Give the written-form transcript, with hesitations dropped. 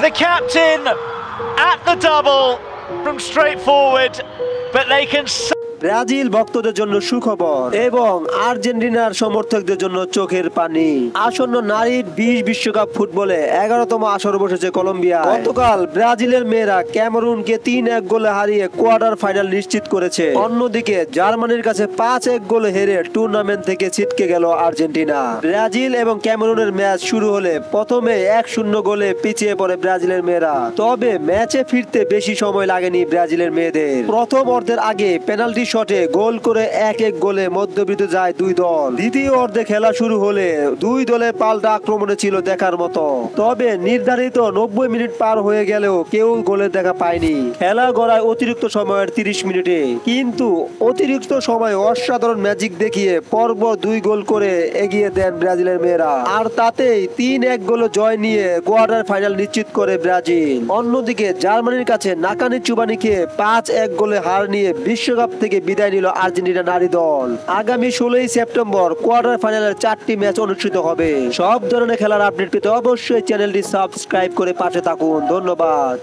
The captain at the double from straight forward, but they can. Brazil ভক্তদের জন্য সুখবর এবং আর্জেন্টিনার সমর্থকদের জন্য চোখের পানি। আসন্ন নারীর 20 বিশ্বকাপ ফুটবলে 11তম আসর বসেছে কলম্বিয়া। গতকাল ব্রাজিলের মেয়েরা ক্যামেরুনকে 3-1 গোলে হারিয়ে কোয়ার্টার ফাইনাল নিশ্চিত করেছে। অন্যদিকে জার্মানির কাছে 5-1 গোলে হেরে টুর্নামেন্ট থেকে ছিটকে গেল আর্জেন্টিনা। ব্রাজিল এবং ক্যামেরুনের ম্যাচ শুরু হলে প্রথমে 1-0 গোলে পিছিয়ে পড়ে ব্রাজিলের মেয়েরা। তবে ম্যাচে ফিরতে বেশি সময় লাগেনি ব্রাজিলের মেয়েদের। প্রথম অর্ধের আগে পেনাল্টি শটে গোল করে 1-1 গোলে মধ্যবিত্ত যায় দুই দল। দ্বিতীয় অর্ধে খেলা শুরু হলে দুই দলে পাল্টা আক্রমণে ছিল দেখার মতো। তবে নির্ধারিত 90 মিনিট পার হয়ে গেলেও কেউ গোলের দেখা পায়নি। খেলা গড়ায় অতিরিক্ত সময়ের 30 মিনিটে, কিন্তু অতিরিক্ত সময় অসাধারণ ম্যাজিক দেখিয়ে পরপর 2 গোল করে এগিয়ে দেন ব্রাজিলের মেয়েরা। আর তাতেই 3-1 গোলে জয় নিয়ে কোয়ার্টার ফাইনাল নিশ্চিত করে ব্রাজিল। অন্যদিকে জার্মানির কাছে নাকানি চুবানি খেয়ে 5-1 গোলে হার নিয়ে বিশ্বকাপ থেকে বিদায় নিল আর্জেন্টিনা নারী দল। আগামী 16 সেপ্টেম্বর কোয়ার্টার ফাইনালের 4টি ম্যাচ অনুষ্ঠিত হবে। সব ধরনের খেলার আপডেট পেতে অবশ্যই চ্যানেলটি সাবস্ক্রাইব করে পাশে থাকুন। ধন্যবাদ।